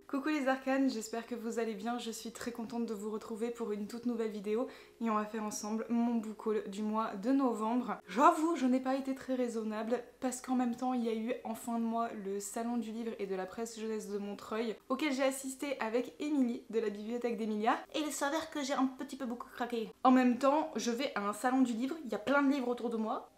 Coucou les arcanes, j'espère que vous allez bien, je suis très contente de vous retrouver pour une toute nouvelle vidéo et on va faire ensemble mon book haul du mois de novembre. J'avoue, je n'ai pas été très raisonnable parce qu'en même temps il y a eu en fin de mois le salon du livre et de la presse jeunesse de Montreuil auquel j'ai assisté avec Émilie de la bibliothèque d'Emilia et il s'avère que j'ai un petit peu beaucoup craqué. En même temps, je vais à un salon du livre, il y a plein de livres autour de moi.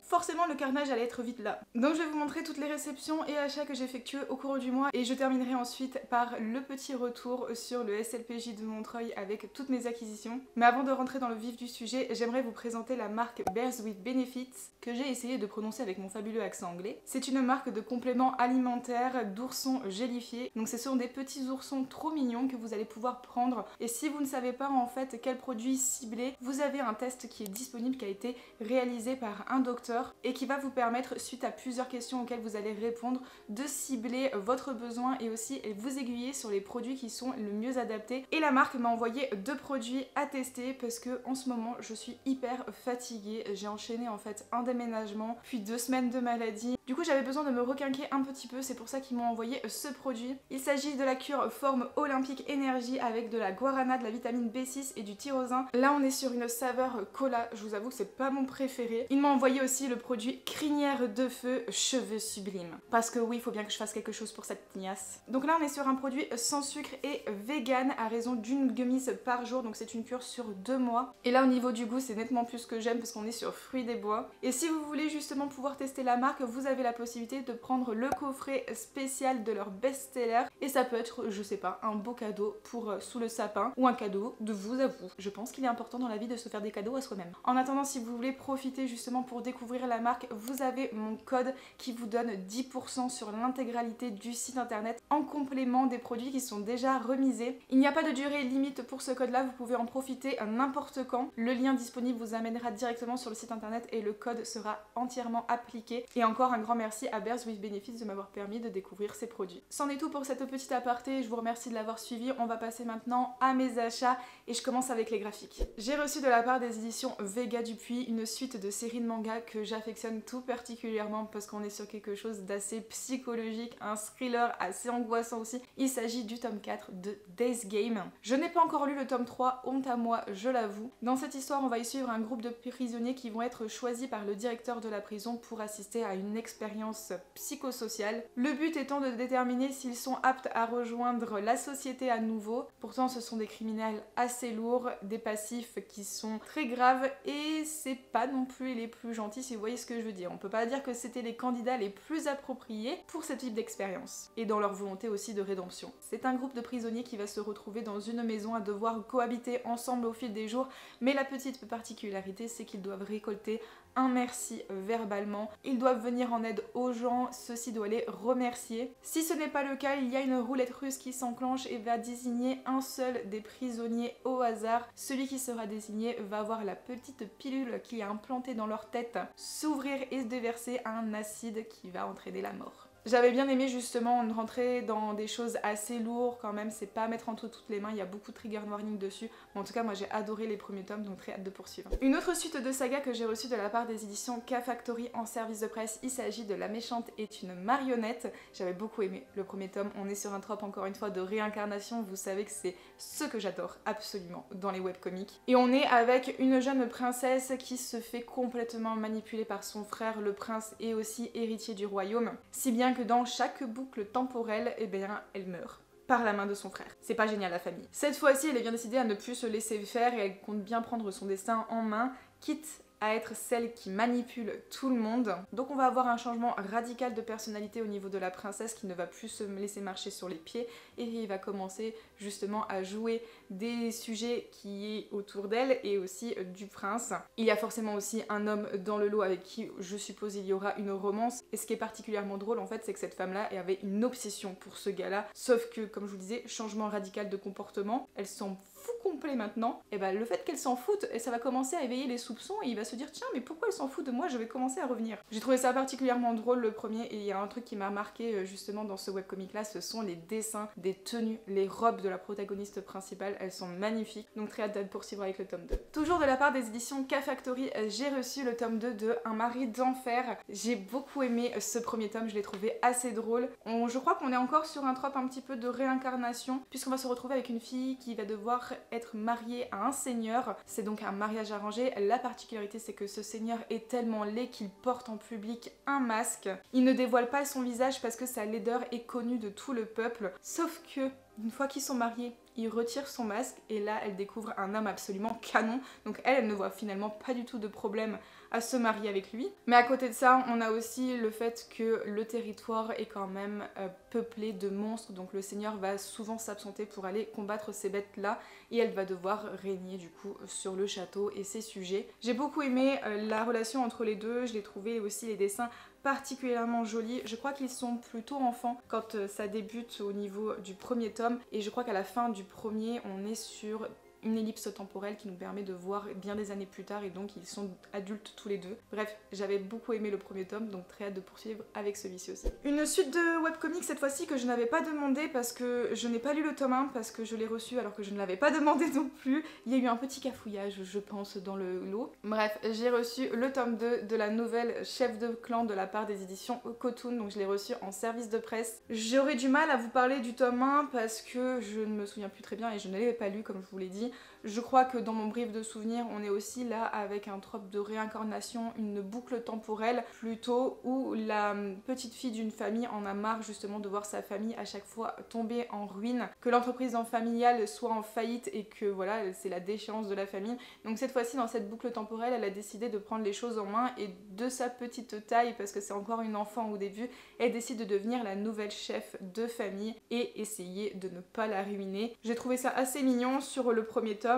Forcément le carnage allait être vite là. Donc je vais vous montrer toutes les réceptions et achats que j'ai effectués au cours du mois et je terminerai ensuite par le petit retour sur le SLPJ de Montreuil avec toutes mes acquisitions. Mais avant de rentrer dans le vif du sujet, j'aimerais vous présenter la marque Bears with Benefits que j'ai essayé de prononcer avec mon fabuleux accent anglais. C'est une marque de compléments alimentaires d'oursons gélifiés. Donc ce sont des petits oursons trop mignons que vous allez pouvoir prendre et si vous ne savez pas en fait quel produit cibler, vous avez un test qui est disponible qui a été réalisé par un docteur et qui va vous permettre, suite à plusieurs questions auxquelles vous allez répondre, de cibler votre besoin et aussi vous aiguiller sur les produits qui sont le mieux adaptés. Et la marque m'a envoyé 2 produits à tester parce que en ce moment je suis hyper fatiguée. J'ai enchaîné en fait un déménagement puis 2 semaines de maladie. Du coup j'avais besoin de me requinquer un petit peu, c'est pour ça qu'ils m'ont envoyé ce produit. Il s'agit de la cure forme olympique énergie avec de la guarana, de la vitamine B6 et du tyrosine. Là on est sur une saveur cola, je vous avoue que c'est pas mon préféré. Il m'a envoyé aussi le produit crinière de feu cheveux sublimes. Parce que oui, il faut bien que je fasse quelque chose pour cette tignasse. Donc là on est sur un produit sans sucre et vegan à raison d'une gummies par jour, donc c'est une cure sur 2 mois. Et là au niveau du goût c'est nettement plus que j'aime parce qu'on est sur fruits des bois. Et si vous voulez justement pouvoir tester la marque, vous avez la possibilité de prendre le coffret spécial de leur best-seller et ça peut être, je sais pas, un beau cadeau pour sous le sapin ou un cadeau de vous à vous. Je pense qu'il est important dans la vie de se faire des cadeaux à soi-même. En attendant, si vous voulez profiter justement pour découvrir la marque, vous avez mon code qui vous donne 10% sur l'intégralité du site internet en complément des produits qui sont déjà remisés. Il n'y a pas de durée limite pour ce code là, vous pouvez en profiter n'importe quand. Le lien disponible vous amènera directement sur le site internet et le code sera entièrement appliqué. Et encore un grand merci à Bears with Benefits de m'avoir permis de découvrir ces produits. C'en est tout pour cette petite aparté, je vous remercie de l'avoir suivi. On va passer maintenant à mes achats et je commence avec les graphiques. J'ai reçu de la part des éditions Vega Dupuis une suite de séries de mangas que j'affectionne tout particulièrement parce qu'on est sur quelque chose d'assez psychologique, un thriller assez angoissant aussi. Il s'agit du tome 4 de Days Game. Je n'ai pas encore lu le tome 3, honte à moi, je l'avoue. Dans cette histoire, on va y suivre un groupe de prisonniers qui vont être choisis par le directeur de la prison pour assister à une expérience psychosociale. Le but étant de déterminer s'ils sont aptes à rejoindre la société à nouveau. Pourtant, ce sont des criminels assez lourds, des passifs qui sont très graves et c'est pas non plus les plus gentils si vous voyez ce que je veux dire. On peut pas dire que c'était les candidats les plus appropriés pour ce type d'expérience et dans leur volonté aussi de rédemption. C'est un groupe de prisonniers qui va se retrouver dans une maison à devoir cohabiter ensemble au fil des jours, mais la petite particularité c'est qu'ils doivent récolter un merci verbalement. Ils doivent venir en aide aux gens, ceux-ci doivent les remercier. Si ce n'est pas le cas, il y a une roulette russe qui s'enclenche et va désigner un seul des prisonniers au hasard. Celui qui sera désigné va voir la petite pilule qui est implantée dans leur tête s'ouvrir et se déverser un acide qui va entraîner la mort. J'avais bien aimé justement rentrer dans des choses assez lourdes quand même, c'est pas à mettre entre toutes les mains, il y a beaucoup de trigger warning dessus, mais en tout cas moi j'ai adoré les premiers tomes donc très hâte de poursuivre. Une autre suite de saga que j'ai reçue de la part des éditions K-Factory en service de presse, il s'agit de La méchante est une marionnette. J'avais beaucoup aimé le premier tome, on est sur un trope encore une fois de réincarnation, vous savez que c'est ce que j'adore absolument dans les webcomics. Et on est avec une jeune princesse qui se fait complètement manipuler par son frère le prince et aussi héritier du royaume, si bien que dans chaque boucle temporelle, eh bien, elle meurt par la main de son frère. C'est pas génial la famille. Cette fois-ci, elle est bien décidée à ne plus se laisser faire et elle compte bien prendre son destin en main, quitte à être celle qui manipule tout le monde. Donc on va avoir un changement radical de personnalité au niveau de la princesse qui ne va plus se laisser marcher sur les pieds et il va commencer justement à jouer des sujets qui est autour d'elle et aussi du prince. Il y a forcément aussi un homme dans le lot avec qui je suppose il y aura une romance et ce qui est particulièrement drôle en fait c'est que cette femme-là avait une obsession pour ce gars-là, sauf que comme je vous disais, changement radical de comportement, elle s'en fou complet maintenant, et bah le fait qu'elle s'en foute, et ça va commencer à éveiller les soupçons et il va se dire tiens mais pourquoi elle s'en fout de moi, je vais commencer à revenir. J'ai trouvé ça particulièrement drôle le premier et il y a un truc qui m'a marqué justement dans ce webcomic là, ce sont les dessins des tenues, les robes de la protagoniste principale, elles sont magnifiques, donc très hâte de poursuivre avec le tome 2. Toujours de la part des éditions K-Factory, j'ai reçu le tome 2 de Un mari d'enfer. J'ai beaucoup aimé ce premier tome, je l'ai trouvé assez drôle. Je crois qu'on est encore sur un trope un petit peu de réincarnation, puisqu'on va se retrouver avec une fille qui va devoir être mariée à un seigneur. C'est donc un mariage arrangé. La particularité, c'est que ce seigneur est tellement laid qu'il porte en public un masque. Il ne dévoile pas son visage parce que sa laideur est connue de tout le peuple. Sauf que, une fois qu'ils sont mariés, il retire son masque et là, elle découvre un homme absolument canon. Donc elle ne voit finalement pas du tout de problème à se marier avec lui. Mais à côté de ça, on a aussi le fait que le territoire est quand même peuplé de monstres. Donc le seigneur va souvent s'absenter pour aller combattre ces bêtes-là et elle va devoir régner du coup sur le château et ses sujets. J'ai beaucoup aimé la relation entre les deux, je l'ai trouvé aussi les dessins particulièrement jolis. Je crois qu'ils sont plutôt enfants quand ça débute au niveau du premier tome et je crois qu'à la fin du premier, on est sur une ellipse temporelle qui nous permet de voir bien des années plus tard et donc ils sont adultes tous les deux. Bref, j'avais beaucoup aimé le premier tome, donc très hâte de poursuivre avec celui-ci aussi. Une suite de webcomics cette fois-ci que je n'avais pas demandé parce que je n'ai pas lu le tome 1 parce que je l'ai reçu alors que je ne l'avais pas demandé non plus. Il y a eu un petit cafouillage je pense dans le lot. Bref, j'ai reçu le tome 2 de la nouvelle Chef de clan de la part des éditions Cotoon, donc je l'ai reçu en service de presse. J'aurais du mal à vous parler du tome 1 parce que je ne me souviens plus très bien et je ne l'avais pas lu comme je vous l'ai dit. Je crois que dans mon brief de souvenirs, on est aussi là avec un trope de réincarnation, une boucle temporelle plutôt, où la petite fille d'une famille en a marre justement de voir sa famille à chaque fois tomber en ruine, que l'entreprise familiale soit en faillite et que voilà, c'est la déchéance de la famille. Donc cette fois-ci, dans cette boucle temporelle, elle a décidé de prendre les choses en main et de sa petite taille, parce que c'est encore une enfant au début, elle décide de devenir la nouvelle chef de famille et essayer de ne pas la ruiner. J'ai trouvé ça assez mignon sur le premier tome.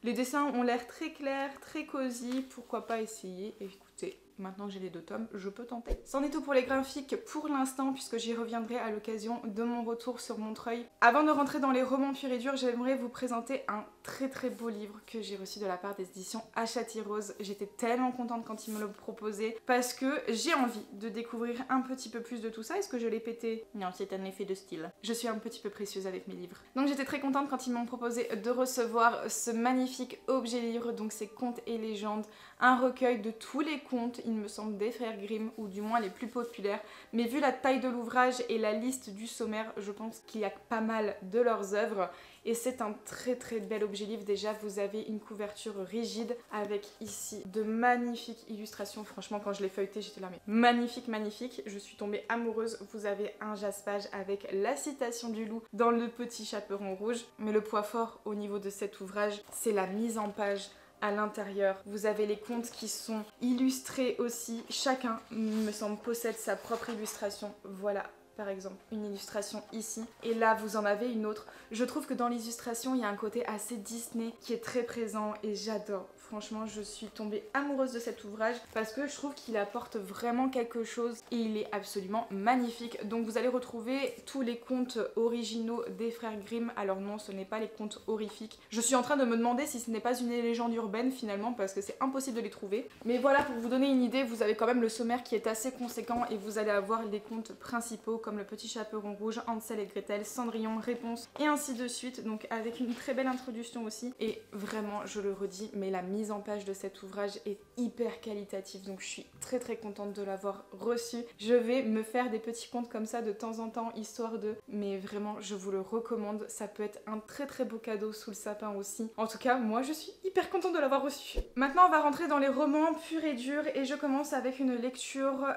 Les dessins ont l'air très clairs, très cosy, pourquoi pas essayer. Et écoutez, maintenant que j'ai les deux tomes, je peux tenter. C'en est tout pour les graphiques pour l'instant, puisque j'y reviendrai à l'occasion de mon retour sur Montreuil. Avant de rentrer dans les romans purs et durs, j'aimerais vous présenter un très beau livre que j'ai reçu de la part des éditions Hachati Rose. J'étais tellement contente quand ils me l'ont proposé, parce que j'ai envie de découvrir un petit peu plus de tout ça. Est-ce que je l'ai pété? Non, c'est un effet de style. Je suis un petit peu précieuse avec mes livres. Donc j'étais très contente quand ils m'ont proposé de recevoir ce magnifique objet livre, donc c'est Contes et légendes, un recueil de tous les contes, il me semble, des frères Grimm, ou du moins les plus populaires. Mais vu la taille de l'ouvrage et la liste du sommaire, je pense qu'il y a pas mal de leurs œuvres. Et c'est un très bel objet livre. Déjà, vous avez une couverture rigide avec ici de magnifiques illustrations. Franchement, quand je l'ai feuilleté, j'étais là, mais magnifique. Je suis tombée amoureuse. Vous avez un jaspage avec la citation du loup dans Le Petit Chaperon Rouge. Mais le point fort au niveau de cet ouvrage, c'est la mise en page. À l'intérieur, vous avez les contes qui sont illustrés aussi. Chacun, il me semble, possède sa propre illustration. Voilà, par exemple, une illustration ici. Et là, vous en avez une autre. Je trouve que dans l'illustration, il y a un côté assez Disney qui est très présent et j'adore. Franchement, je suis tombée amoureuse de cet ouvrage parce que je trouve qu'il apporte vraiment quelque chose et il est absolument magnifique. Donc vous allez retrouver tous les contes originaux des frères Grimm. Alors non, ce n'est pas les contes horrifiques. Je suis en train de me demander si ce n'est pas une légende urbaine finalement parce que c'est impossible de les trouver. Mais voilà, pour vous donner une idée, vous avez quand même le sommaire qui est assez conséquent et vous allez avoir les contes principaux comme Le Petit Chaperon Rouge, Hansel et Gretel, Cendrillon, Réponse et ainsi de suite. Donc avec une très belle introduction aussi. Et vraiment, je le redis, mais la mise en page de cet ouvrage est hyper qualitative, donc je suis très contente de l'avoir reçu. Je vais me faire des petits contes comme ça de temps en temps, histoire de... Mais vraiment, je vous le recommande, ça peut être un très beau cadeau sous le sapin aussi. En tout cas, moi je suis hyper contente de l'avoir reçu. Maintenant, on va rentrer dans les romans purs et durs et je commence avec une lecture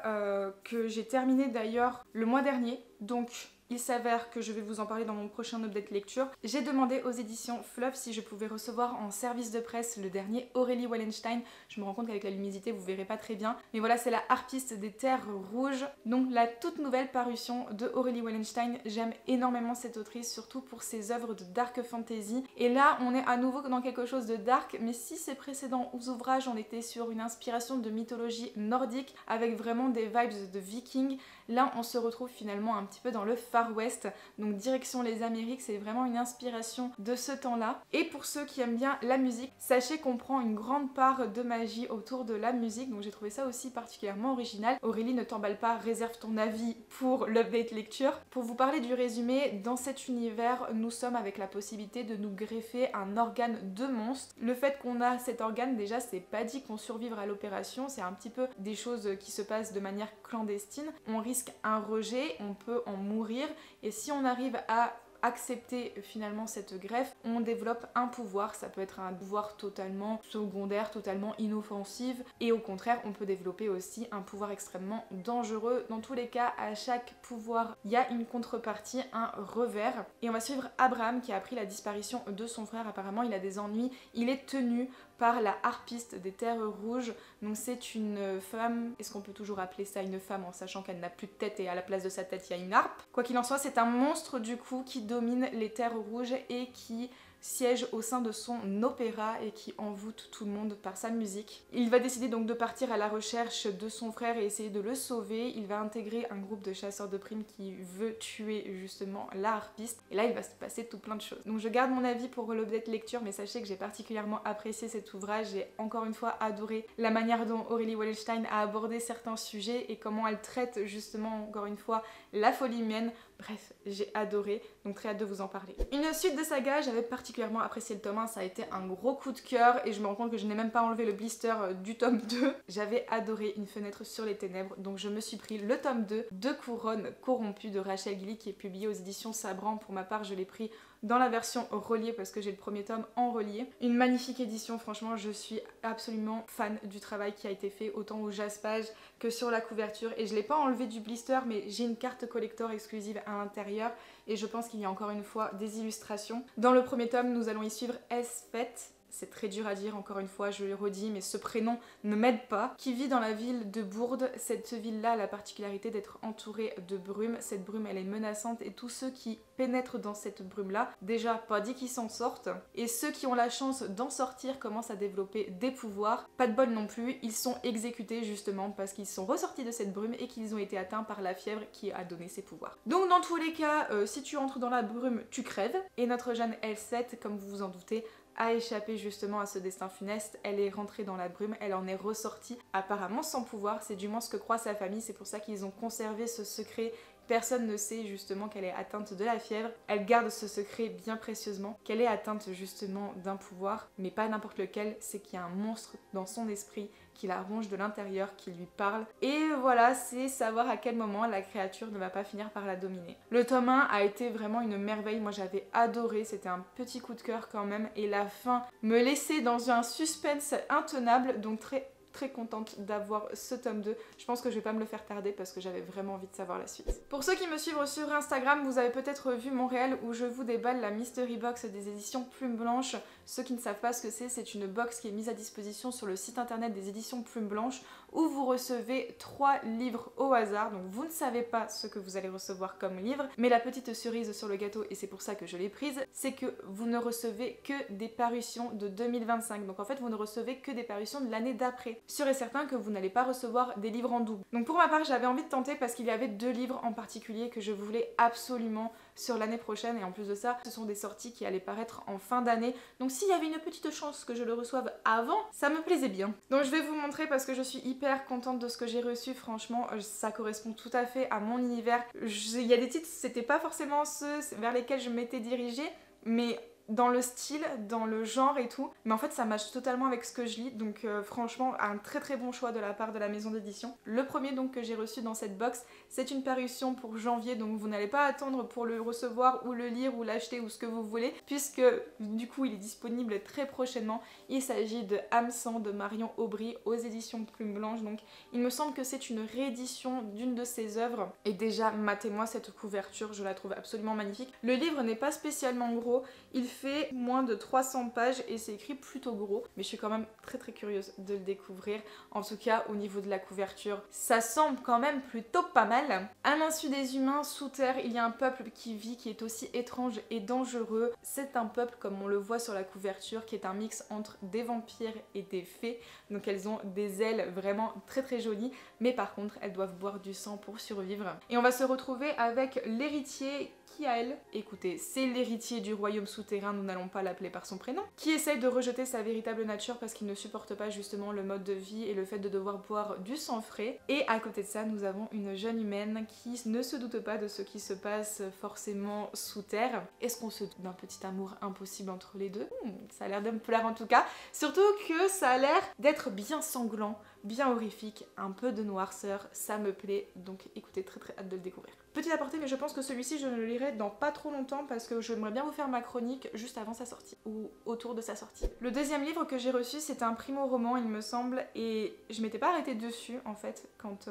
que j'ai terminée d'ailleurs le mois dernier, donc... Il s'avère que je vais vous en parler dans mon prochain update lecture. J'ai demandé aux éditions Fluff si je pouvais recevoir en service de presse le dernier Aurélie Wallenstein. Je me rends compte qu'avec la luminosité vous verrez pas très bien. Mais voilà, c'est la harpiste des terres rouges. Donc la toute nouvelle parution de Aurélie Wallenstein. J'aime énormément cette autrice, surtout pour ses œuvres de dark fantasy. Et là, on est à nouveau dans quelque chose de dark. Mais si ces précédents ouvrages, on était sur une inspiration de mythologie nordique avec vraiment des vibes de viking, là on se retrouve finalement un petit peu dans le Far West, donc direction les Amériques, c'est vraiment une inspiration de ce temps-là. Et pour ceux qui aiment bien la musique, sachez qu'on prend une grande part de magie autour de la musique, donc j'ai trouvé ça aussi particulièrement original. Aurélie, ne t'emballe pas, réserve ton avis pour l'update lecture. Pour vous parler du résumé, dans cet univers, nous sommes avec la possibilité de nous greffer un organe de monstre. Le fait qu'on a cet organe, déjà, c'est pas dit qu'on survivra à l'opération, c'est un petit peu des choses qui se passent de manière clandestine. On risque un rejet, on peut en mourir, et si on arrive à accepter finalement cette greffe, on développe un pouvoir. Ça peut être un pouvoir totalement secondaire, totalement inoffensif, et au contraire on peut développer aussi un pouvoir extrêmement dangereux. Dans tous les cas, à chaque pouvoir il y a une contrepartie, un revers, et on va suivre Abraham qui a appris la disparition de son frère. Apparemment il a des ennuis, il est tenu par la harpiste des Terres Rouges. Donc c'est une femme, est-ce qu'on peut toujours appeler ça une femme en sachant qu'elle n'a plus de tête et à la place de sa tête il y a une harpe? Quoi qu'il en soit, c'est un monstre du coup qui domine les Terres Rouges et qui siège au sein de son opéra et qui envoûte tout le monde par sa musique. Il va décider donc de partir à la recherche de son frère et essayer de le sauver. Il va intégrer un groupe de chasseurs de primes qui veut tuer justement la harpiste. Et là il va se passer tout plein de choses. Donc je garde mon avis pour l'update lecture, mais sachez que j'ai particulièrement apprécié cet ouvrage. J'ai encore une fois adoré la manière dont Aurélie Wallenstein a abordé certains sujets et comment elle traite justement encore une fois la folie humaine. Bref, j'ai adoré, donc très hâte de vous en parler. Une suite de saga, j'avais particulièrement apprécié le tome 1, ça a été un gros coup de cœur et je me rends compte que je n'ai même pas enlevé le blister du tome 2. J'avais adoré Une fenêtre sur les ténèbres, donc je me suis pris le tome 2 de Couronne corrompue de Rachel Gilly qui est publié aux éditions Sabran. Pour ma part, je l'ai pris dans la version reliée parce que j'ai le premier tome en relié. Une magnifique édition, franchement je suis absolument fan du travail qui a été fait autant au jaspage que sur la couverture, et je l'ai pas enlevé du blister mais j'ai une carte collector exclusive à l'intérieur et je pense qu'il y a encore une fois des illustrations. Dans le premier tome nous allons y suivre Esfet. C'est très dur à dire, encore une fois, je le redis, mais ce prénom ne m'aide pas. Qui vit dans la ville de Bourde. Cette ville-là a la particularité d'être entourée de brume. Cette brume, elle est menaçante et tous ceux qui pénètrent dans cette brume-là, déjà, pas dit qu'ils s'en sortent. Et ceux qui ont la chance d'en sortir commencent à développer des pouvoirs. Pas de bol non plus, ils sont exécutés justement parce qu'ils sont ressortis de cette brume et qu'ils ont été atteints par la fièvre qui a donné ces pouvoirs. Donc dans tous les cas, si tu entres dans la brume, tu crèves. Et notre jeune Elset, comme vous vous en doutez, a échappé justement à ce destin funeste. Elle est rentrée dans la brume, elle en est ressortie apparemment sans pouvoir, c'est du moins ce que croit sa famille, c'est pour ça qu'ils ont conservé ce secret. Personne ne sait justement qu'elle est atteinte de la fièvre. Elle garde ce secret bien précieusement, qu'elle est atteinte justement d'un pouvoir, mais pas n'importe lequel, c'est qu'il y a un monstre dans son esprit qui la ronge de l'intérieur, qui lui parle. Et voilà, c'est savoir à quel moment la créature ne va pas finir par la dominer. Le tome 1 a été vraiment une merveille, moi j'avais adoré, c'était un petit coup de cœur quand même, et la fin me laissait dans un suspense intenable, donc très contente d'avoir ce tome 2. Je pense que je vais pas me le faire tarder parce que j'avais vraiment envie de savoir la suite. Pour ceux qui me suivent sur Instagram, vous avez peut-être vu mon réel où je vous déballe la mystery box des éditions Plume Blanche. Ceux qui ne savent pas ce que c'est une box qui est mise à disposition sur le site internet des éditions Plume Blanche où vous recevez 3 livres au hasard. Donc vous ne savez pas ce que vous allez recevoir comme livre, mais la petite cerise sur le gâteau, et c'est pour ça que je l'ai prise, c'est que vous ne recevez que des parutions de 2025. Donc en fait vous ne recevez que des parutions de l'année d'après. Sûr et certain que vous n'allez pas recevoir des livres en double. Donc pour ma part j'avais envie de tenter parce qu'il y avait 2 livres en particulier que je voulais absolument sur l'année prochaine, et en plus de ça ce sont des sorties qui allaient paraître en fin d'année, donc s'il y avait une petite chance que je le reçoive avant, ça me plaisait bien. Donc je vais vous montrer parce que je suis hyper contente de ce que j'ai reçu, franchement ça correspond tout à fait à mon univers. Il y a des titres, c'était pas forcément ceux vers lesquels je m'étais dirigée, mais dans le style, dans le genre et tout, mais en fait ça matche totalement avec ce que je lis, donc franchement un très bon choix de la part de la maison d'édition. Le premier donc que j'ai reçu dans cette box, c'est une parution pour janvier, donc vous n'allez pas attendre pour le recevoir ou le lire ou l'acheter ou ce que vous voulez, puisque du coup il est disponible très prochainement. Il s'agit de Âme Sang de Marion Aubry aux éditions Plume Blanche, donc il me semble que c'est une réédition d'une de ses œuvres, et déjà matez-moi cette couverture, je la trouve absolument magnifique. Le livre n'est pas spécialement gros, il fait moins de 300 pages et c'est écrit plutôt gros, mais je suis quand même très curieuse de le découvrir. En tout cas, au niveau de la couverture, ça semble quand même plutôt pas mal. À l'insu des humains, sous terre, il y a un peuple qui vit, qui est aussi étrange et dangereux. C'est un peuple, comme on le voit sur la couverture, qui est un mix entre des vampires et des fées. Donc elles ont des ailes vraiment très jolies, mais par contre, elles doivent boire du sang pour survivre. Et on va se retrouver avec l'héritier qui a elle, écoutez, c'est l'héritier du royaume souterrain, nous n'allons pas l'appeler par son prénom, qui essaye de rejeter sa véritable nature parce qu'il ne supporte pas justement le mode de vie et le fait de devoir boire du sang frais. Et à côté de ça, nous avons une jeune humaine qui ne se doute pas de ce qui se passe forcément sous terre. Est-ce qu'on se doute d'un petit amour impossible entre les deux? Ça a l'air de me plaire en tout cas, surtout que ça a l'air d'être bien sanglant, bien horrifique, un peu de noirceur, ça me plaît, donc écoutez, très hâte de le découvrir. Petit aparté, mais je pense que celui-ci je le lirai dans pas trop longtemps parce que j'aimerais bien vous faire ma chronique juste avant sa sortie ou autour de sa sortie. Le deuxième livre que j'ai reçu, c'était un primo-roman il me semble, et je m'étais pas arrêtée dessus en fait quand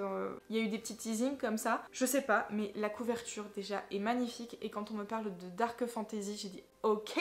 il y a eu des petits teasings comme ça. Je sais pas, mais la couverture déjà est magnifique et quand on me parle de dark fantasy, j'ai dit ok,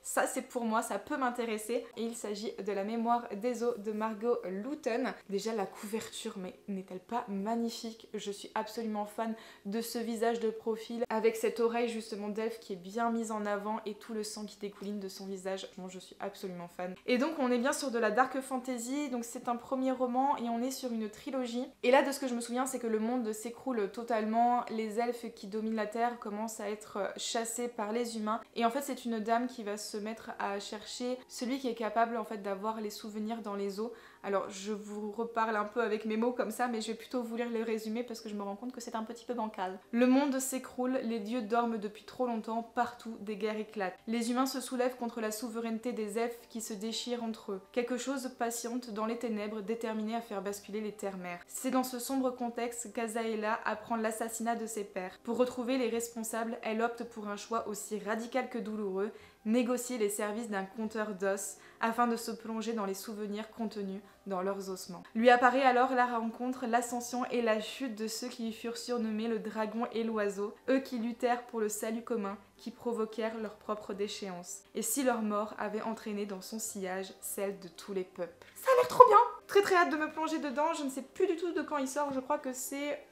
ça c'est pour moi, ça peut m'intéresser. Et il s'agit de La mémoire des eaux de Margot Luton. Déjà la couverture, mais n'est-elle pas magnifique? Je suis absolument fan de ce visage de profil avec cette oreille justement d'elfe qui est bien mise en avant et tout le sang qui découline de son visage. Bon, je suis absolument fan. Et donc on est bien sur de la dark fantasy, donc c'est un premier roman et on est sur une trilogie. Et là de ce que je me souviens, c'est que le monde s'écroule totalement, les elfes qui dominent la terre commencent à être chassés par les humains et en fait c'est une dame qui va se mettre à chercher celui qui est capable en fait d'avoir les souvenirs dans les eaux. Alors je vous reparle un peu avec mes mots comme ça, mais je vais plutôt vous lire le résumé parce que je me rends compte que c'est un petit peu bancal. Le monde s'écroule, les dieux dorment depuis trop longtemps, partout des guerres éclatent. Les humains se soulèvent contre la souveraineté des elfes qui se déchirent entre eux. Quelque chose patiente dans les ténèbres, déterminé à faire basculer les terres-mères. C'est dans ce sombre contexte qu'Azaela apprend l'assassinat de ses pères. Pour retrouver les responsables, elle opte pour un choix aussi radical que douloureux, négocier les services d'un conteur d'os afin de se plonger dans les souvenirs contenus dans leurs ossements. Lui apparaît alors la rencontre, l'ascension et la chute de ceux qui furent surnommés le dragon et l'oiseau, eux qui luttèrent pour le salut commun, qui provoquèrent leur propre déchéance. Et si leur mort avait entraîné dans son sillage celle de tous les peuples. Ça a l'air trop bien! Très hâte de me plonger dedans, je ne sais plus du tout de quand il sort, je crois que c'est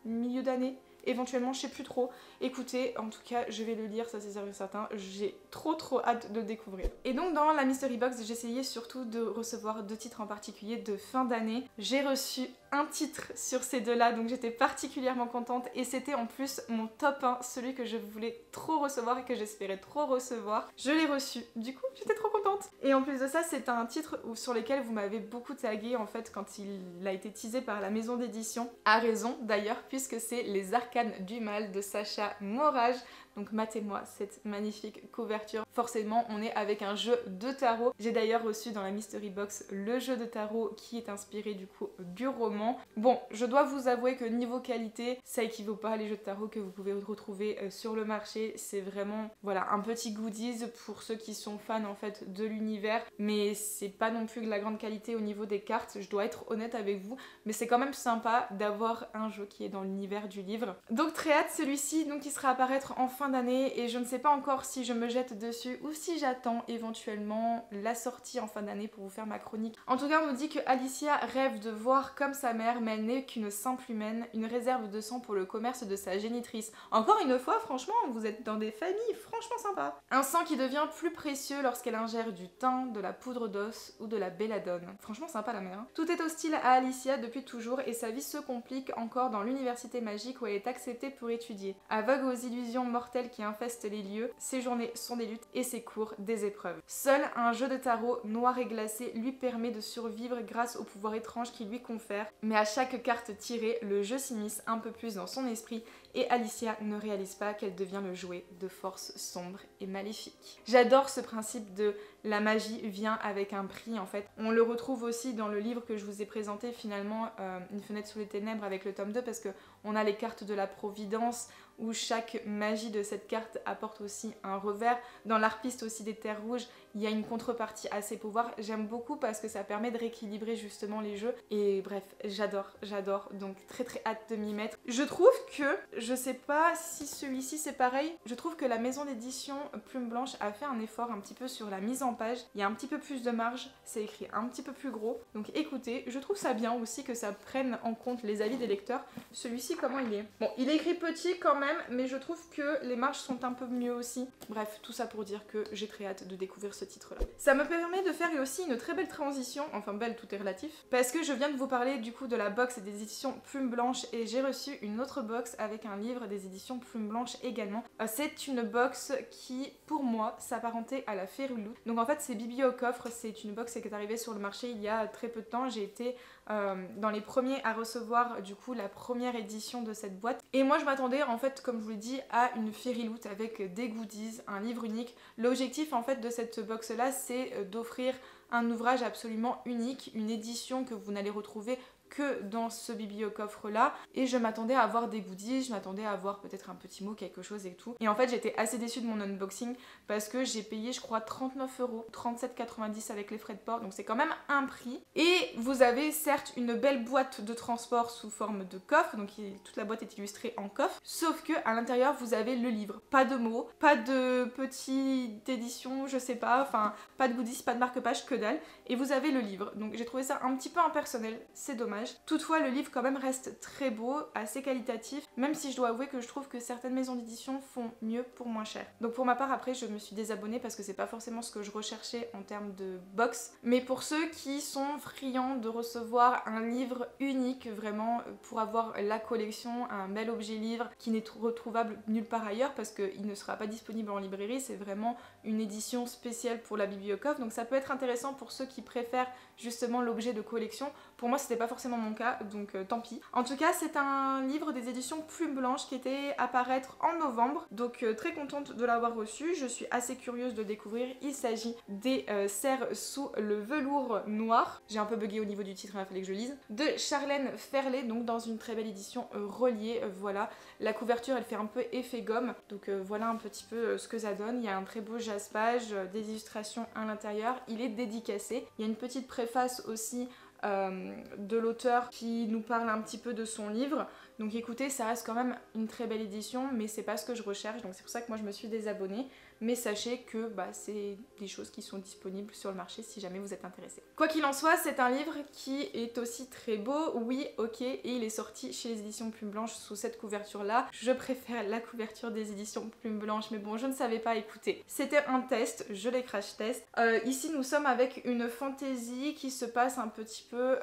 milieu d'année. Éventuellement, je sais plus trop. Écoutez, en tout cas, je vais le lire, ça c'est sûr et certain. J'ai trop hâte de le découvrir. Et donc dans la Mystery Box, j'essayais surtout de recevoir 2 titres en particulier de fin d'année. J'ai reçu un titre sur ces deux-là, donc j'étais particulièrement contente. Et c'était en plus mon top 1, celui que je voulais trop recevoir et que j'espérais trop recevoir. Je l'ai reçu, du coup, j'étais trop contente. Et en plus de ça, c'est un titre sur lequel vous m'avez beaucoup tagué en fait quand il a été teasé par la maison d'édition. À raison d'ailleurs, puisque c'est Les Arcanes du Mal de Sacha Morage. Donc matez-moi cette magnifique couverture. Forcément, on est avec un jeu de tarot. J'ai d'ailleurs reçu dans la Mystery Box le jeu de tarot qui est inspiré du coup du roman. Bon, je dois vous avouer que niveau qualité, ça équivaut pas à les jeux de tarot que vous pouvez retrouver sur le marché. C'est vraiment, voilà, un petit goodies pour ceux qui sont fans en fait de l'univers. Mais c'est pas non plus de la grande qualité au niveau des cartes, je dois être honnête avec vous. Mais c'est quand même sympa d'avoir un jeu qui est dans l'univers du livre. Donc très hâte celui-ci, donc il sera à apparaître en fin d'année et je ne sais pas encore si je me jette dessus ou si j'attends éventuellement la sortie en fin d'année pour vous faire ma chronique. En tout cas, on nous dit que Alicia rêve de voir comme sa mère, mais elle n'est qu'une simple humaine, une réserve de sang pour le commerce de sa génitrice. Encore une fois, franchement, vous êtes dans des familles franchement sympas. Un sang qui devient plus précieux lorsqu'elle ingère du thym, de la poudre d'os ou de la belladone. Franchement sympa la mère. Hein. Tout est hostile à Alicia depuis toujours et sa vie se complique encore dans l'université magique où elle est acceptée pour étudier. Aveugle aux illusions mortelles qui infestent les lieux, ses journées sont des luttes et ses cours des épreuves. Seul un jeu de tarot noir et glacé lui permet de survivre grâce au pouvoir étrange qu'il lui confère, mais à chaque carte tirée, le jeu s'immisce un peu plus dans son esprit et Alicia ne réalise pas qu'elle devient le jouet de forces sombres et maléfiques. J'adore ce principe de la magie vient avec un prix en fait. On le retrouve aussi dans le livre que je vous ai présenté finalement, Une fenêtre sous les ténèbres avec le tome 2, parce qu'on a les cartes de la Providence où chaque magie de cette carte apporte aussi un revers. Dans l'harpiste aussi des terres rouges, il y a une contrepartie à ses pouvoirs. J'aime beaucoup parce que ça permet de rééquilibrer justement les jeux. Et bref, j'adore. Donc très hâte de m'y mettre. Je trouve que, je sais pas si celui-ci c'est pareil, je trouve que la maison d'édition Plume Blanche a fait un effort un petit peu sur la mise en page. Il y a un petit peu plus de marge, c'est écrit un petit peu plus gros. Donc écoutez, je trouve ça bien aussi que ça prenne en compte les avis des lecteurs. Celui-ci, comment il est? Bon, il est écrit petit quand même, mais je trouve que les marges sont un peu mieux aussi. Bref, tout ça pour dire que j'ai très hâte de découvrir ce titre-là. Ça me permet de faire aussi une très belle transition, enfin belle, tout est relatif, parce que je viens de vous parler du coup de la box des éditions Plume Blanche et j'ai reçu une autre box avec un livre des éditions Plume Blanche également. C'est une box qui, pour moi, s'apparentait à la Fairy Loot. Donc en fait, c'est Bibi au coffre, c'est une box qui est arrivée sur le marché il y a très peu de temps. J'ai été dans les premiers à recevoir du coup la première édition de cette boîte. Et moi je m'attendais en fait, comme je vous l'ai dit, à une Fairy Loot avec des goodies, un livre unique. L'objectif en fait de cette box là, c'est d'offrir un ouvrage absolument unique, une édition que vous n'allez retrouver que dans ce bibliocoffre là, et je m'attendais à avoir des goodies, je m'attendais à avoir peut-être un petit mot, quelque chose et tout. Et en fait j'étais assez déçue de mon unboxing parce que j'ai payé je crois 39 €, 37,90 avec les frais de port, donc c'est quand même un prix. Et vous avez certes une belle boîte de transport sous forme de coffre, donc toute la boîte est illustrée en coffre, sauf que à l'intérieur vous avez le livre, pas de mots, pas de petite édition, je sais pas, enfin pas de goodies, pas de marque-page, que dalle, et vous avez le livre. Donc j'ai trouvé ça un petit peu impersonnel, c'est dommage. Toutefois le livre quand même reste très beau, assez qualitatif, même si je dois avouer que je trouve que certaines maisons d'édition font mieux pour moins cher. Donc pour ma part après je me suis désabonnée parce que c'est pas forcément ce que je recherchais en termes de box, mais pour ceux qui sont friands de recevoir un livre unique vraiment pour avoir la collection, un bel objet livre qui n'est retrouvable nulle part ailleurs parce qu'il ne sera pas disponible en librairie, c'est vraiment une édition spéciale pour la bibliocoffre, donc ça peut être intéressant pour ceux qui préfèrent justement l'objet de collection. Pour moi c'était pas forcément mon cas, donc tant pis. En tout cas c'est un livre des éditions Plume Blanche qui était à paraître en novembre, donc très contente de l'avoir reçu. Je suis assez curieuse de découvrir. Il s'agit des Cerfs sous le velours noir, j'ai un peu bugué au niveau du titre, il fallait que je lise, de Charlène Ferlet, donc dans une très belle édition reliée. Voilà, la couverture elle fait un peu effet gomme, donc voilà un petit peu ce que ça donne. Il y a un très beau jaspage, des illustrations à l'intérieur, il est dédicacé, il y a une petite préface aussi de l'auteur qui nous parle un petit peu de son livre. Donc écoutez, ça reste quand même une très belle édition, mais c'est pas ce que je recherche, donc c'est pour ça que moi je me suis désabonnée. Mais sachez que c'est des choses qui sont disponibles sur le marché si jamais vous êtes intéressé. Quoi qu'il en soit, c'est un livre qui est aussi très beau, oui, ok, et il est sorti chez les éditions Plume Blanche sous cette couverture-là. Je préfère la couverture des éditions Plume Blanche, mais bon, je ne savais pas, écoutez. C'était un test, je l'ai crash test. Ici, nous sommes avec une fantaisie qui se passe un petit peu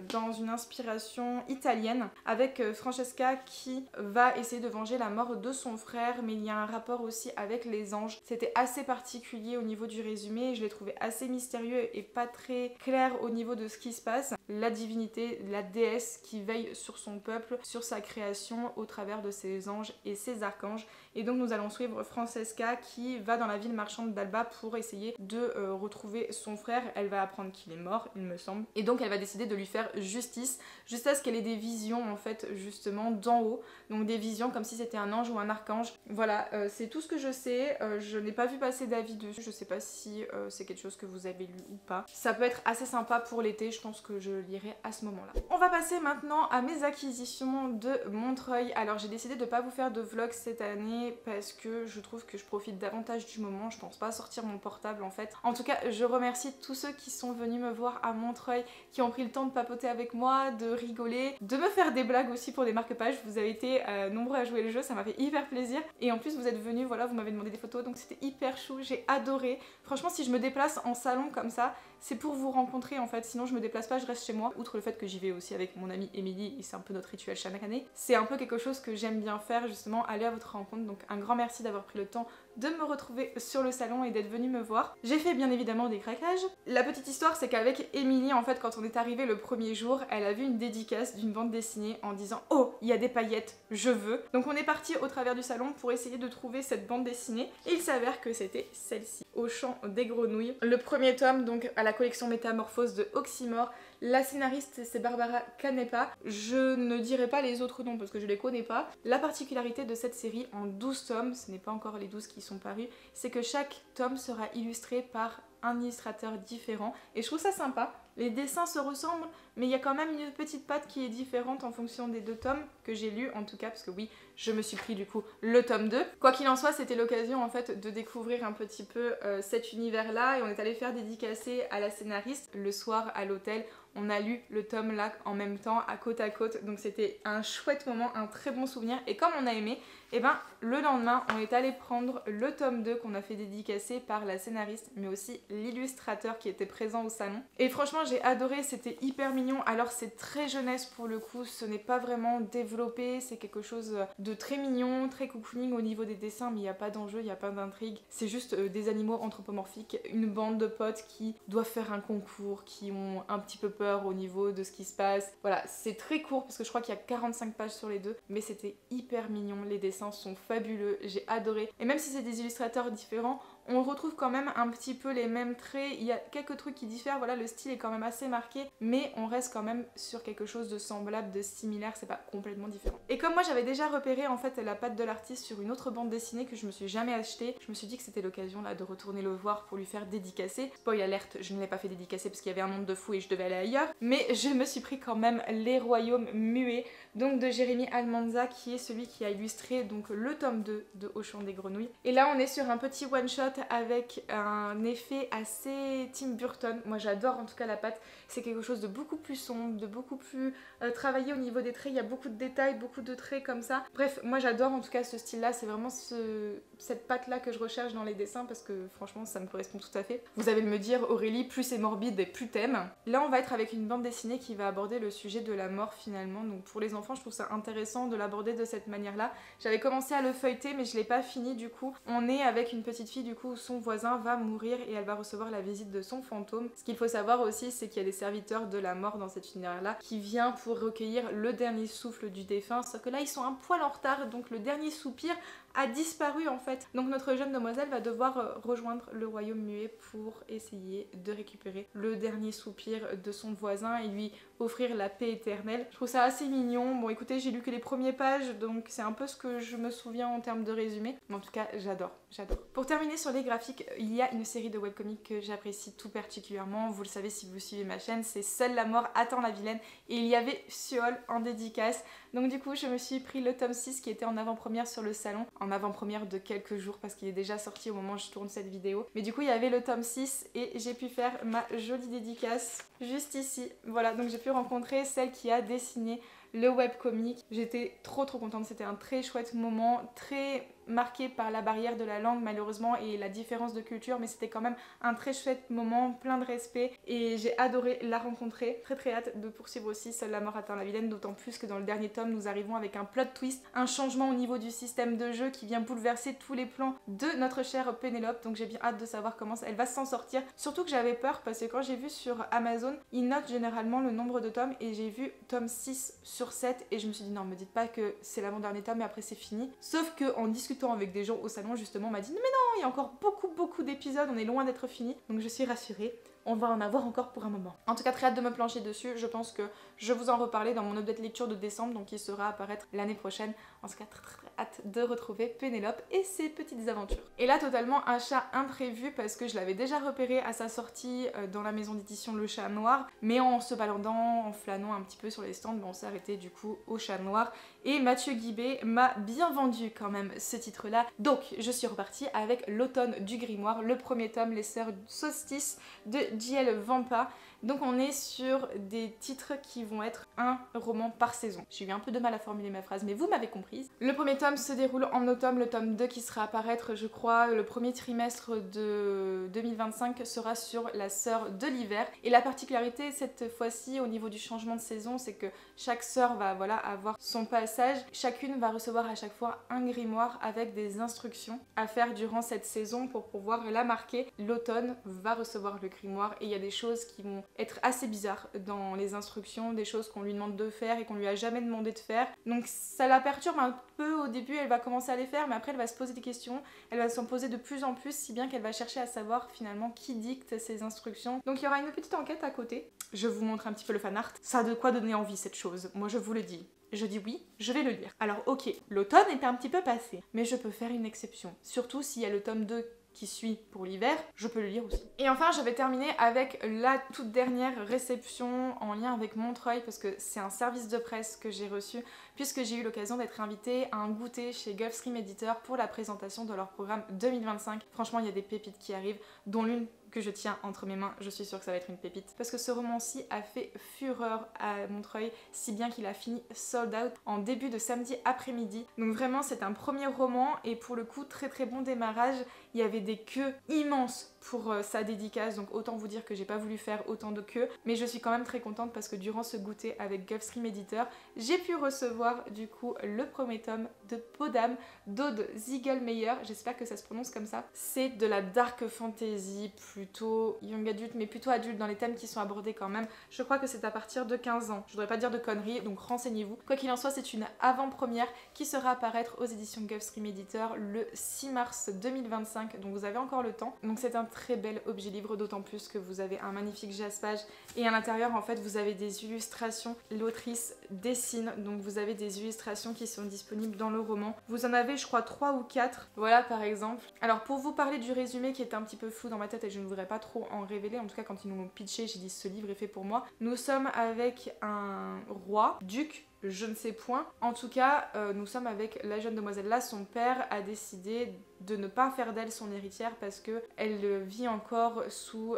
dans une inspiration italienne, avec Francesca qui va essayer de venger la mort de son frère, mais il y a un rapport aussi avec les anges. C'était assez particulier au niveau du résumé, je l'ai trouvé assez mystérieux et pas très clair au niveau de ce qui se passe. La divinité, la déesse qui veille sur son peuple, sur sa création au travers de ses anges et ses archanges. Et donc nous allons suivre Francesca qui va dans la ville marchande d'Alba pour essayer de retrouver son frère. Elle va apprendre qu'il est mort, il me semble. Et donc elle va décider de lui faire justice, juste à ce qu'elle ait des visions en fait justement d'en haut. Donc des visions comme si c'était un ange ou un archange. Voilà, c'est tout ce que je sais. Je n'ai pas vu passer d'avis dessus. Je sais pas si c'est quelque chose que vous avez lu ou pas. Ça peut être assez sympa pour l'été, je pense que je lirai à ce moment-là. On va passer maintenant à mes acquisitions de Montreuil. Alors j'ai décidé de pas vous faire de vlog cette année parce que je trouve que je profite davantage du moment. Je pense pas sortir mon portable en fait. En tout cas, je remercie tous ceux qui sont venus me voir à Montreuil, qui ont pris le temps de papoter avec moi, de rigoler, de me faire des blagues aussi pour des marque-pages. Vous avez été nombreux à jouer le jeu, ça m'a fait hyper plaisir. Et en plus vous êtes venus, voilà, vous m'avez demandé des photos, donc c'était hyper chou, j'ai adoré. Franchement, si je me déplace en salon comme ça, c'est pour vous rencontrer en fait, sinon je me déplace pas, je reste chez moi. Outre le fait que j'y vais aussi avec mon amie Émilie, et c'est un peu notre rituel chaque année, c'est un peu quelque chose que j'aime bien faire justement, aller à votre rencontre. Donc un grand merci d'avoir pris le temps de me retrouver sur le salon et d'être venu me voir. J'ai fait bien évidemment des craquages. La petite histoire, c'est qu'avec Émilie, en fait, quand on est arrivé le premier jour, elle a vu une dédicace d'une bande dessinée en disant « Oh, il y a des paillettes, je veux. Donc on est parti au travers du salon pour essayer de trouver cette bande dessinée et il s'avère que c'était celle-ci, Au champ des grenouilles. Le premier tome donc à la collection Métamorphose de Oxymore. La scénariste c'est Barbara Canepa. Je ne dirai pas les autres noms parce que je les connais pas. La particularité de cette série en 12 tomes, ce n'est pas encore les 12 qui sont parus, c'est que chaque tome sera illustré par un illustrateur différent et je trouve ça sympa. Les dessins se ressemblent mais il y a quand même une petite patte qui est différente en fonction des 2 tomes que j'ai lus en tout cas parce que oui, je me suis pris du coup le tome 2. Quoi qu'il en soit, c'était l'occasion en fait de découvrir un petit peu cet univers là et on est allé faire dédicacer à la scénariste le soir à l'hôtel. On a lu le tome là en même temps à côte donc c'était un chouette moment, un très bon souvenir et comme on a aimé, et ben le lendemain on est allé prendre le tome 2 qu'on a fait dédicacer par la scénariste mais aussi l'illustrateur qui était présent au salon et franchement j'ai adoré, c'était hyper mignon. Alors c'est très jeunesse pour le coup, ce n'est pas vraiment développé, c'est quelque chose de très mignon, très cocooning au niveau des dessins mais il n'y a pas d'enjeu, il n'y a pas d'intrigue, c'est juste des animaux anthropomorphiques, une bande de potes qui doivent faire un concours, qui ont un petit peu peur au niveau de ce qui se passe. Voilà, c'est très court parce que je crois qu'il y a 45 pages sur les deux mais c'était hyper mignon, les dessins sont fabuleux, j'ai adoré et même si c'est des illustrateurs différents, on retrouve quand même un petit peu les mêmes traits, il y a quelques trucs qui diffèrent, voilà le style est quand même assez marqué mais on reste quand même sur quelque chose de semblable, de similaire, c'est pas complètement différent. Et comme moi j'avais déjà repéré en fait la patte de l'artiste sur une autre bande dessinée que je me suis jamais achetée, je me suis dit que c'était l'occasion là de retourner le voir pour lui faire dédicacer. Spoil alerte, je ne l'ai pas fait dédicacer parce qu'il y avait un nombre de fou et je devais aller ailleurs, mais je me suis pris quand même Les Royaumes Muets, donc de Jérémy Almanza qui est celui qui a illustré donc le tome 2 de Au champ des grenouilles. Et là on est sur un petit one shot avec un effet assez Tim Burton, moi j'adore en tout cas la patte, c'est quelque chose de beaucoup plus sombre, de beaucoup plus travaillé au niveau des traits, il y a beaucoup de détails, beaucoup de traits comme ça. Bref, moi j'adore en tout cas ce style là, c'est vraiment cette patte là que je recherche dans les dessins parce que franchement ça me correspond tout à fait. Vous allez me dire Aurélie, plus c'est morbide et plus t'aimes. Là on va être avec une bande dessinée qui va aborder le sujet de la mort finalement, donc pour les enfants je trouve ça intéressant de l'aborder de cette manière là. J'avais commencé à le feuilleter mais je l'ai pas fini du coup. On est avec une petite fille du coup où son voisin va mourir et elle va recevoir la visite de son fantôme. Ce qu'il faut savoir aussi c'est qu'il y a des serviteurs de la mort dans cet univers là qui vient pour recueillir le dernier souffle du défunt, sauf que là ils sont un poil en retard donc le dernier soupir a disparu en fait. Donc notre jeune demoiselle va devoir rejoindre le royaume muet pour essayer de récupérer le dernier soupir de son voisin et lui offrir la paix éternelle. Je trouve ça assez mignon. Bon écoutez, j'ai lu que les premières pages donc c'est un peu ce que je me souviens en termes de résumé. Mais en tout cas j'adore, j'adore. Pour terminer sur les graphiques, il y a une série de webcomics que j'apprécie tout particulièrement. Vous le savez si vous suivez ma chaîne, c'est Seule la mort attend la vilaine et il y avait Fiole en dédicace. Donc du coup je me suis pris le tome 6 qui était en avant-première sur le salon, en avant-première de quelques jours parce qu'il est déjà sorti au moment où je tourne cette vidéo. Mais du coup il y avait le tome 6 et j'ai pu faire ma jolie dédicace juste ici. Voilà, donc j'ai pu rencontrer celle qui a dessiné le webcomic. J'étais trop contente, c'était un très chouette moment, très marqué par la barrière de la langue malheureusement et la différence de culture, mais c'était quand même un très chouette moment, plein de respect et j'ai adoré la rencontrer. Très hâte de poursuivre aussi Seule la mort atteint la vilaine, d'autant plus que dans le dernier tome nous arrivons avec un plot twist, un changement au niveau du système de jeu qui vient bouleverser tous les plans de notre chère Pénélope, donc j'ai bien hâte de savoir comment elle va s'en sortir. Surtout que j'avais peur parce que quand j'ai vu sur Amazon, ils notent généralement le nombre de tomes et j'ai vu tome 6 sur 7 et je me suis dit non, me dites pas que c'est l'avant-dernier tome et après c'est fini. Sauf que en discutant avec des gens au salon justement, on m'a dit mais non, il y a encore beaucoup d'épisodes, on est loin d'être fini, donc je suis rassurée. On va en avoir encore pour un moment. En tout cas, très hâte de me plancher dessus. Je pense que je vous en reparler dans mon update lecture de décembre, donc qui sera à apparaître l'année prochaine. En tout cas, très hâte de retrouver Pénélope et ses petites aventures. Et là, totalement un chat imprévu parce que je l'avais déjà repéré à sa sortie dans la maison d'édition Le Chat Noir, mais en se baladant, en flânant un petit peu sur les stands, on s'est arrêté du coup au Chat Noir. Et Mathieu Guibé m'a bien vendu quand même ce titre-là. Donc, je suis repartie avec L'Automne du Grimoire, le premier tome, Les Sœurs Solstice de J.L. Vampa. Donc on est sur des titres qui vont être un roman par saison. J'ai eu un peu de mal à formuler ma phrase, mais vous m'avez comprise. Le premier tome se déroule en automne, le tome 2 qui sera apparaître, je crois, le premier trimestre de 2025 sera sur La Sœur de l'Hiver. Et la particularité cette fois-ci au niveau du changement de saison, c'est que chaque sœur va avoir son passage. Chacune va recevoir à chaque fois un grimoire avec des instructions à faire durant cette saison pour pouvoir la marquer. L'automne va recevoir le grimoire voir et il y a des choses qui vont être assez bizarres dans les instructions, des choses qu'on lui demande de faire et qu'on lui a jamais demandé de faire. Donc ça la perturbe un peu au début, elle va commencer à les faire mais après elle va se poser des questions, elle va s'en poser de plus en plus si bien qu'elle va chercher à savoir finalement qui dicte ces instructions. Donc il y aura une petite enquête à côté. Je vous montre un petit peu le fan art. Ça a de quoi donner envie cette chose, moi je vous le dis. Je dis oui, je vais le lire. Alors ok, l'automne est un petit peu passé, mais je peux faire une exception. Surtout s'il y a le tome 2 qui suit pour l'hiver, je peux le lire aussi. Et enfin, je vais terminer avec la toute dernière réception en lien avec Montreuil, parce que c'est un service de presse que j'ai reçu, puisque j'ai eu l'occasion d'être invitée à un goûter chez Gulfstream Editor pour la présentation de leur programme 2025. Franchement, il y a des pépites qui arrivent, dont l'une que je tiens entre mes mains, je suis sûre que ça va être une pépite. Parce que ce roman-ci a fait fureur à Montreuil, si bien qu'il a fini sold out en début de samedi après-midi. Donc vraiment, c'est un premier roman et pour le coup, très très bon démarrage. Il y avait des queues immenses pour sa dédicace, donc autant vous dire que j'ai pas voulu faire autant de queues, mais je suis quand même très contente parce que durant ce goûter avec Gulfstream Editor, j'ai pu recevoir du coup le premier tome de Peau d'âme d'Aude Ziegelmeyer, j'espère que ça se prononce comme ça. C'est de la dark fantasy, plutôt young adulte, mais plutôt adulte dans les thèmes qui sont abordés quand même. Je crois que c'est à partir de 15 ans, je voudrais pas dire de conneries, donc renseignez-vous. Quoi qu'il en soit, c'est une avant-première qui sera à paraître aux éditions Gulfstream Editor le 6 mars 2025, donc vous avez encore le temps. Donc c'est un très bel objet livre, d'autant plus que vous avez un magnifique jaspage et à l'intérieur en fait vous avez des illustrations. L'autrice dessine, donc vous avez des illustrations qui sont disponibles dans le roman. Vous en avez je crois 3 ou 4, voilà par exemple. Alors pour vous parler du résumé qui était un petit peu flou dans ma tête et je ne voudrais pas trop en révéler, en tout cas quand ils nous l'ont pitché j'ai dit ce livre est fait pour moi. Nous sommes avec un roi, duc, je ne sais point. En tout cas, nous sommes avec la jeune demoiselle là. Son père a décidé de ne pas faire d'elle son héritière parce qu'elle vit encore sous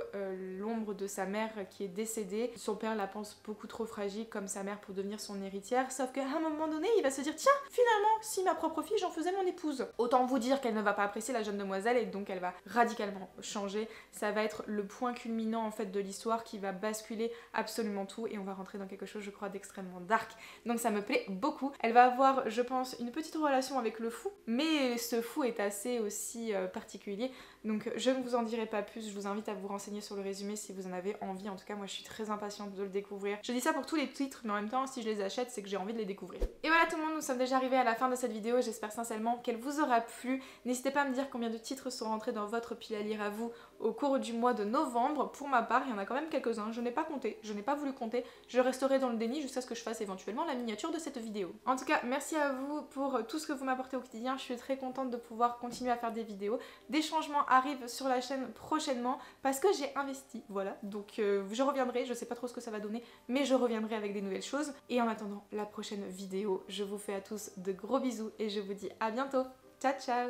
l'ombre de sa mère qui est décédée. Son père la pense beaucoup trop fragile comme sa mère pour devenir son héritière. Sauf qu'à un moment donné, il va se dire tiens, finalement, si ma propre fille, j'en faisais mon épouse. Autant vous dire qu'elle ne va pas apprécier la jeune demoiselle et donc elle va radicalement changer. Ça va être le point culminant en fait de l'histoire qui va basculer absolument tout et on va rentrer dans quelque chose, je crois, d'extrêmement dark. Donc ça me plaît beaucoup. Elle va avoir, je pense, une petite relation avec le fou, mais ce fou est assez aussi particulier. Donc je ne vous en dirai pas plus, je vous invite à vous renseigner sur le résumé si vous en avez envie. En tout cas, moi je suis très impatiente de le découvrir. Je dis ça pour tous les titres, mais en même temps, si je les achète, c'est que j'ai envie de les découvrir. Et voilà tout le monde, nous sommes déjà arrivés à la fin de cette vidéo. J'espère sincèrement qu'elle vous aura plu. N'hésitez pas à me dire combien de titres sont rentrés dans votre pile à lire à vous au cours du mois de novembre. Pour ma part, il y en a quand même quelques-uns. Je n'ai pas compté, je n'ai pas voulu compter. Je resterai dans le déni jusqu'à ce que je fasse éventuellement la miniature de cette vidéo. En tout cas, merci à vous pour tout ce que vous m'apportez au quotidien. Je suis très contente de pouvoir continuer à faire des vidéos. Des changements arrivent sur la chaîne prochainement parce que j'ai investi, voilà. Donc je reviendrai, je sais pas trop ce que ça va donner, mais je reviendrai avec des nouvelles choses. Et en attendant la prochaine vidéo, je vous fais à tous de gros bisous et je vous dis à bientôt. Ciao ciao!